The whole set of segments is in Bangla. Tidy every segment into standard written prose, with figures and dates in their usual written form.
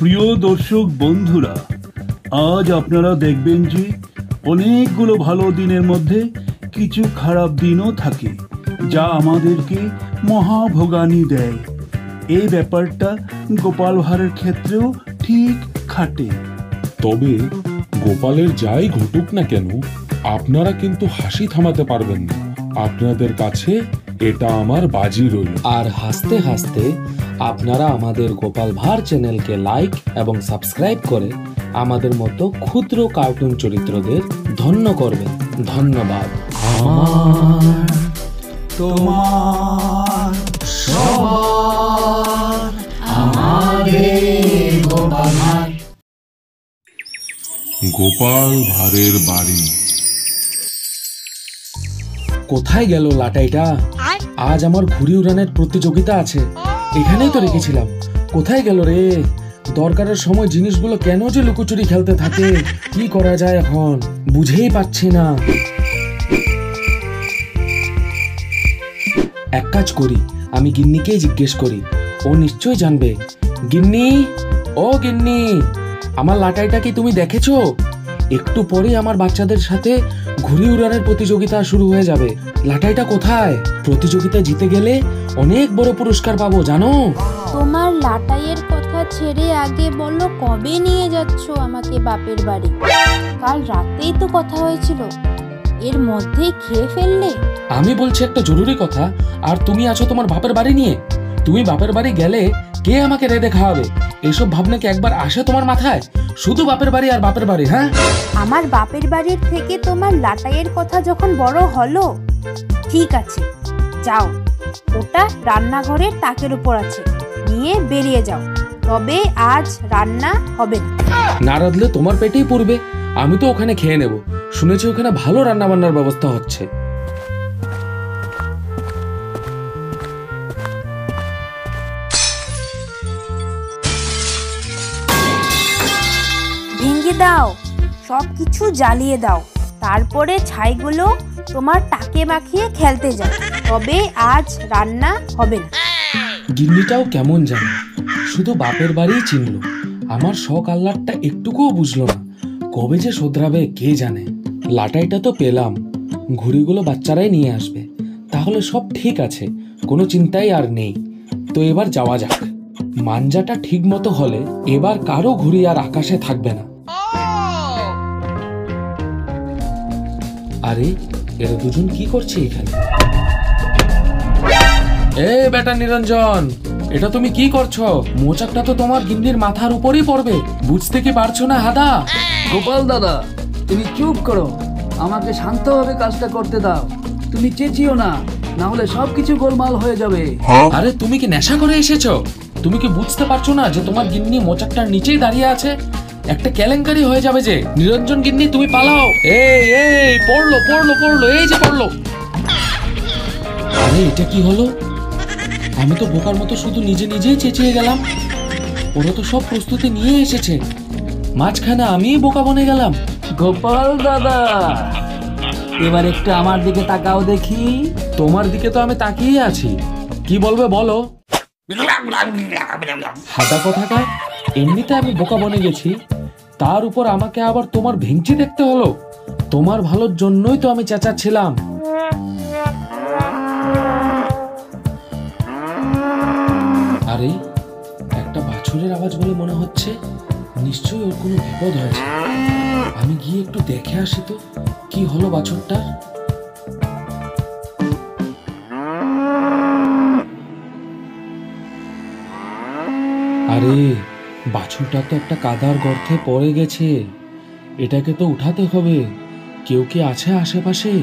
প্রিয় দর্শক বন্ধুরা, আজ আপনারা দেখবেন যে অনেকগুলো ভালো দিনের মধ্যে কিছু খারাপ দিনও থাকে, যা আমাদেরকে মহাভোগান্তি দেয়। এই ব্যাপারটা গোপাল ভাঁড়ের ক্ষেত্রেও ঠিক খাটে। তবে গোপালের যাই ঘটুক না কেন, আপনারা কিন্তু হাসি থামাতে পারবেন না। আপনাদের কাছে এটা আমার বাজি রইল। আর হাসতে হাসতে আপনারা আমাদের গোপাল ভাঁড় চ্যানেলকে লাইক এবং সাবস্ক্রাইব করে আমাদের মতো ক্ষুদ্র কার্টুন চরিত্রদের ধন্য করবেন। ধন্যবাদ। আমার তোমার সবার আমাদের গোপাল ভাঁড়। গোপাল ভাঁড়ের বাড়ি। কোথায় গেল লাটাইটা? আজ আমার ঘুড়ি উড়ানের প্রতিযোগিতা আছে, এখানেই তো রেখেছিলাম। কোথায় গেল রে? দরকারের সময় জিনিসগুলো কেন যে লুকোচুরি খেলতে থাকে, কি করা যায় এখন বুঝেই পাচ্ছি না। এক কাজ করি, আমি গিন্নিকেই জিজ্ঞেস করি, ও নিশ্চয় জানবে। গিন্নি, ও গিন্নি, আমার লাটাইটা কি তুমি দেখেছো? একটু পরে আমার বাচ্চাদের সাথে ঘুড়ি উড়ানের প্রতিযোগিতা শুরু হয়ে যাবে। লাটাইটা কোথায়? প্রতিযোগিতায় জিতে গেলে অনেক বড় পুরস্কার পাবো, জানো? তোমার লাটাইয়ের কথা ছেড়ে আগে বলো, কবে নিয়ে যাচ্ছ আমাকে বাপের বাড়ি? কাল রাতেই তো কথা হয়েছিল, এর মধ্যেই খেয়ে ফেললে। আমি বলছি একটা জরুরি কথা, আর তুমি আছো তোমার বাপের বাড়ি নিয়ে। তুমি বাপের বাড়ি গেলে কে আমাকে রেঁধে খাওয়াবে? এইসব ভাবনা কি একবার আসে তোমার মাথায়? শুধু বাপের বাড়ি আর বাপের বাড়ি। হ্যাঁ, আমার বাপের বাড়ির থেকে তোমার লাটাইয়ের কথা যখন বড় হলো, ঠিক আছে যাও, ওটা রান্নাঘরের তাকের উপর আছে, নিয়ে বেরিয়ে যাও। তবে আজ রান্না হবে না। না রাঁধলে তোমার পেটেই পড়বে, আমি তো ওখানে খেয়ে নেব। শুনেছি ওখানে ভালো রান্না বান্নার ব্যবস্থা হচ্ছে। ভেঙে দাও, সব কিছু জ্বালিয়ে দাও, তারপরে ছাইগুলো তোমার টাকে মাখিয়ে খেলতে যাও। তবে আজ রান্না হবে না। গিন্নিটাও কেমন জানে, শুধু বাপের বাড়িই চিনল, আমার শখ আহ্লাদটা একটুকুও বুঝলো না। কবে যে শোধরাবে কে জানে। লাটাইটা তো পেলাম, ঘুড়িগুলো বাচ্চারাই নিয়ে আসবে, তাহলে সব ঠিক আছে, কোনো চিন্তাই আর নেই। তো এবার যাওয়া যাক। মাঞ্জাটা ঠিক মতো হলে এবার কারো ঘুড়ি আর আকাশে থাকবে না। আরে এরা দুজন কি করছে এখানে? এ বেটা নিরঞ্জন, এটা তুমি কি করছো? মোচাকটা তো তোমার গিন্নির মাথার উপরই পড়বে, বুঝতে কি পারছো না হাদা? গোপাল দাদা, তুমি চুপ করো, আমাকে শান্তভাবে কাজটা করতে দাও। তুমি চেঁচিও না, না হলে সবকিছু গোলমাল হয়ে যাবে। আরে তুমি কি নেশা করে এসেছো? তুমি কি বুঝতে পারছো না যে তোমার গিন্নি মোচাকটার নিচেই দাঁড়িয়ে আছে? একটা কেলেঙ্কারি হয়ে যাবে যে। নিরঞ্জন গিন্নি, তুমি পালাও। এই এই পড়লো পড়লো পড়লো, এই যে পড়লো। আরে এটা কি হলো? আমি তো বোকার মতো শুধু নিজে নিজেই চেঁচিয়ে গেলাম। ওরা তো সব প্রস্তুতি নিয়ে এসেছে, মাঝখানে আমিই বোকা বনে গেলাম। গোপাল দাদা, এবার একটু আমার দিকে তাকাও দেখি। তোমার দিকে তো আমি তাকিয়ে আছি, কি বলবে বলো? হাদা কথাকার, এমনিতে আমি বোকা বনে গেছি, তার উপর আমাকে আবার তোমার ভেঙচি দেখতে হলো। তোমার ভালোর জন্যই তো আমি চেঁচাচ্ছিলাম। আরে একটা বাছুরের আওয়াজ বলে মনে হচ্ছে, নিশ্চয়ই ওর কোনো বিপদ হয়েছে। আমি গিয়ে একটু দেখে আসি তো কি হলো বাছুরটার। আরে বাছুরটা তো একটা কাদার গর্তে পড়ে গেছে, এটাকে তো উঠাতে হবে। কেউ কি আছে আশেপাশে?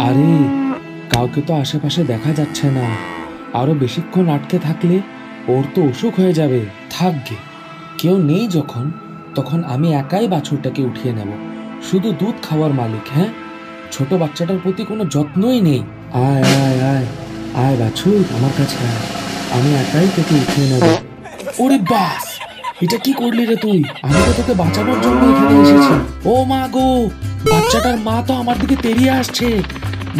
আরে কাউকে তো আশেপাশে দেখা যাচ্ছে না। আরো বেশিক্ষণ আটকে থাকলে ওর তো অসুখ হয়ে যাবে। থাকবে, কেউ নেই যখন, তখন আমি একাই বাছুরটাকে উঠিয়ে নেব। শুধু দুধ খাওয়ার মালিক। হ্যাঁ, ছোট বাচ্চাটার প্রতি কোনো যত্নই নেই। আয় আয় আয় আয় বাছুর, আমার কাছে আয়, আমি একাই তোকে উঠিয়ে নেব। ওরে বাস, এটা কি করলি রে তুই? আমি তো তোকে বাঁচানোর জন্য এখানে এসেছি। ও মা গো, বাচ্চাটার মা তো আমার দিকে তেড়িয়ে আসছে।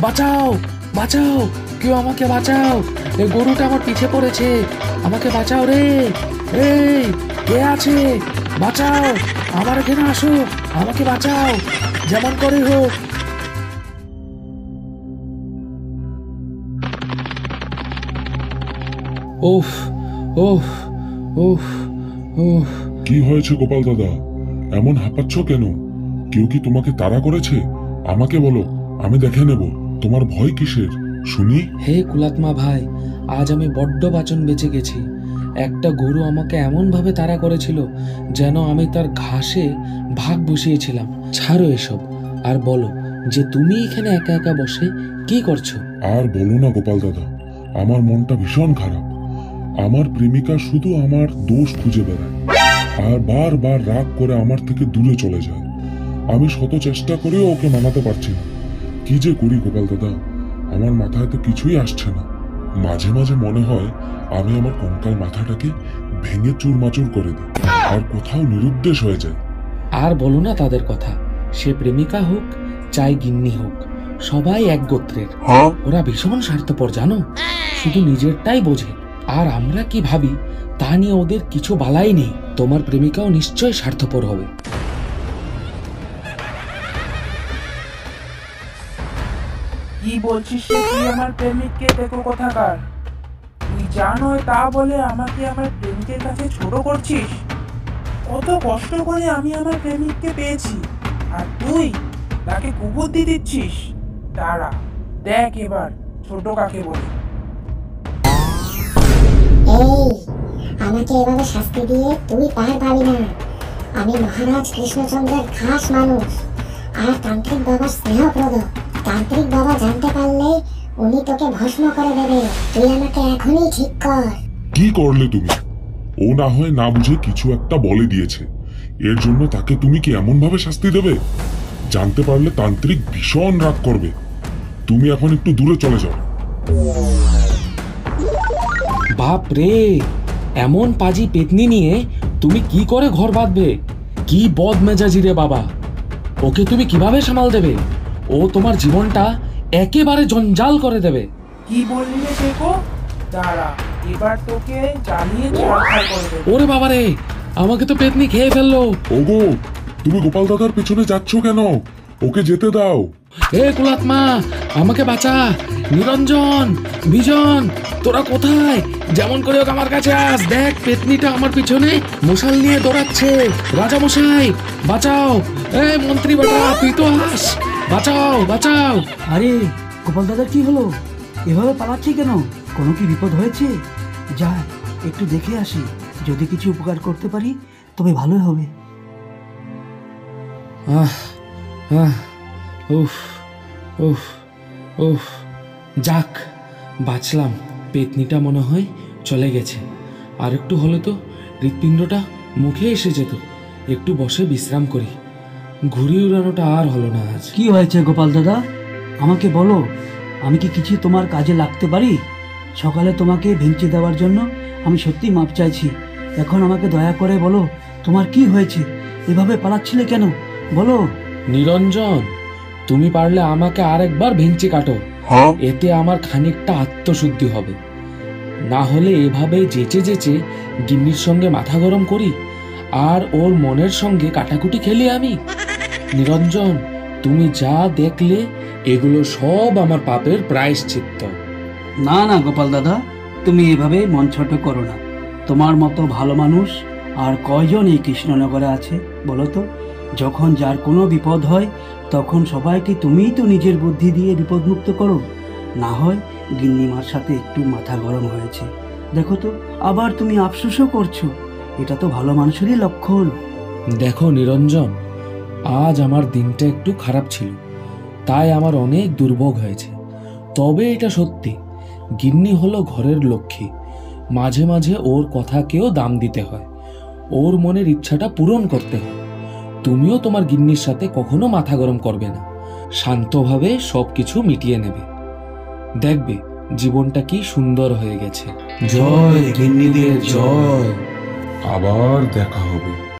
বাঁচাও বাঁচাও, কেউ আমাকে বাঁচাও, এই গরুটা আমার পিছে পড়েছে, আমাকে বাঁচাও রে। এই কে আছে, বাঁচাও, আমার এখানে আসো, আমাকে বাঁচাও, যেমন করে হোক। ওফ ওফ ওফ ওফ। কি হয়েছে গোপাল দাদা, এমন হাঁপাচ্ছ কেন? কেউ কি তোমাকে তাড়া করেছে? আমাকে বলো, আমি দেখে নেব। তোমার ভয় কিসের শুনি? হে কুলাত্মা ভাই, আজ আমি বড্ড বাঁচন বেঁচে গেছি। একটা গরু আমাকে এমন ভাবে তাড়া করেছিল যেন আমি তার ঘাসে ভাগ বসিয়েছিলাম। ছাড়ো এসব, আর বলো যে তুমি এখানে একা একা বসে কি করছো? আর বলো না গোপাল দাদা, আমার মনটা ভীষণ খারাপ। আমার প্রেমিকা শুধু আমার দোষ খুঁজে বেড়ায় আর বারবার রাগ করে আমার থেকে দূরে চলে যায়। আমি শত চেষ্টা করেও ওকে মানাতে পারছি না। কি যে করি গোপাল দাদা, আমার মাথায় তো কিছুই আসছে না। মাঝে মাঝে মনে হয় আমি আমার কঙ্কাল মাথাটাকে ভেঙে চুরমাচুর করে দিই আর কোথাও নিরুদ্দেশ হয়ে যায়। আর বলো না তাদের কথা, সে প্রেমিকা হোক চাই গিন্নি হোক, সবাই এক গোত্রের। ওরা ভীষণ স্বার্থপর জানো, শুধু নিজেরটাই বোঝে। আর আমরা কি ভাবি তা নিয়ে ওদের কিছু বালাই নেই। তোমার প্রেমিকাও নিশ্চয় স্বার্থপর হবে। কি বলছিস রে তুই আমার প্রেমিককে? দেখো কোথাকার, তুই যা নয় তা বলে আমাকে আমার প্রেমিকের কাছে ছোট করছিস। কত কষ্ট করে আমি আমার প্রেমিককে পেয়েছি, আর তুই তাকে কুকুর দিয়ে দিচ্ছিস। দাঁড়া, দেখ এবার ছোট কাকে বলে। এই, আমাকে এভাবে শাস্তি দিয়ে তুই পার পাবি না। আমি মহারাজ কৃষ্ণচন্দ্রের খাস মানুষ আর তান্ত্রিক বাবার স্নেহপ্রদ। তান্ত্রিক বাবা জানতে পারলে উনি তোকে ভস্ম করে দেবে। তুই আমাকে এখনই ঠিক কর। কি করলে তুমি? ও না হয় না বুঝে কিছু একটা বলে দিয়েছে, এর জন্য তাকে তুমি কি এমন ভাবে শাস্তি দেবে? জানতে পারলে তান্ত্রিক ভীষণ রাগ করবে। তুমি এখন একটু দূরে চলে যাও। বাপ রে, এমন পাজি পেতনি নিয়ে তুমি কি করে ঘর বাঁধবে? কি বদমেজাজি রে বাবা, ওকে তুমি কিভাবে সামাল দেবে? ও তোমার জীবনটা একেবারে জঞ্জাল করে দেবে। কি বললি রে দেখো? দাঁড়া, এবার তোকে জ্বালিয়ে ছাড়খাড় করে দেব। ওরে বাবা রে, আমাকে তো পেতনি খেয়ে ফেললো। ওগো, তুমি গোপাল দাদার পেছনে যাচ্ছ কেন? ওকে যেতে দাও। এ কুলাত্মা, আমাকে বাঁচা। নিরঞ্জন, বিজন, তোরা কোথায়? যেমন করে হোক আমার কাছে আস। দেখ, পেতনিটা আমার পিছনে মশাল নিয়ে দৌড়াচ্ছে। রাজা মশাই বাঁচাও। এই মন্ত্রী বেটা, তুই তো আস, বাঁচাও বাঁচাও। আরে গোপাল দাদার কি হলো? এভাবে পালাচ্ছি কেন? কোনো কি বিপদ হয়েছে? যা একটু দেখে আসি, যদি কিছু উপকার করতে পারি তবে ভালোই হবে। আহ আহ উফ উফ উফ, যাক বাঁচলাম। পেতনিটা মনে হয় চলে গেছে। আর একটু হলে তো হৃৎপিণ্ডটা মুখে এসে যেত। একটু বসে বিশ্রাম করি। ঘুড়ি উড়ানোটা আর হলো না আজ। কি হয়েছে গোপাল দাদা, আমাকে বলো। আমি কি কিছু তোমার কাজে লাগতে পারি? সকালে তোমাকে ভেঙচি দেওয়ার জন্য আমি সত্যি মাপ চাইছি। এখন আমাকে দয়া করে বলো, তোমার কি হয়েছে? এভাবে পালাচ্ছিলে কেন বলো। নিরঞ্জন, তুমি পারলে আমাকে আরেকবার ভেঙচি কাটো, এতে আমার খানিকটা আত্মশুদ্ধি হবে। না হলে এভাবে যেচে যেচে গিন্নির সঙ্গে মাথা গরম করি আর ওর মনের সঙ্গে কাটাকুটি খেলি আমি। নিরঞ্জন, তুমি যা দেখলে এগুলো সব আমার পাপের প্রায়শ্চিত্ত। না না গোপাল দাদা, তুমি এভাবে মন ছোট করো না। তোমার মতো ভালো মানুষ আর কয়জন এই কৃষ্ণনগরে আছে বলো তো? যখন যার কোনো বিপদ হয় তখন সবাইকে তুমিই তো নিজের বুদ্ধি দিয়ে বিপদমুক্ত করো। না হয় গিন্নিমার সাথে একটু মাথা গরম হয়েছে, দেখো তো আবার তুমি আফসোসও করছো। এটা তো ভালো মানুষেরই লক্ষণ। দেখো নিরঞ্জন, আজ আমার দিনটা একটু খারাপ ছিল, তাই আমার অনেক দুর্ভোগ হয়েছে। তবে এটা সত্যি, গিন্নি হলো ঘরের লক্ষ্মী। মাঝে মাঝে ওর কথাকেও দাম দিতে হয়, ওর মনের ইচ্ছাটা পূরণ করতে হয়। তুমিও তোমার গিন্নির সাথে কখনো মাথা গরম করবে না, শান্তভাবে সবকিছু মিটিয়ে নেবে। দেখবে জীবনটা কি সুন্দর হয়ে গেছে। জয় গিন্নিদের জয়। আবার দেখা হবে।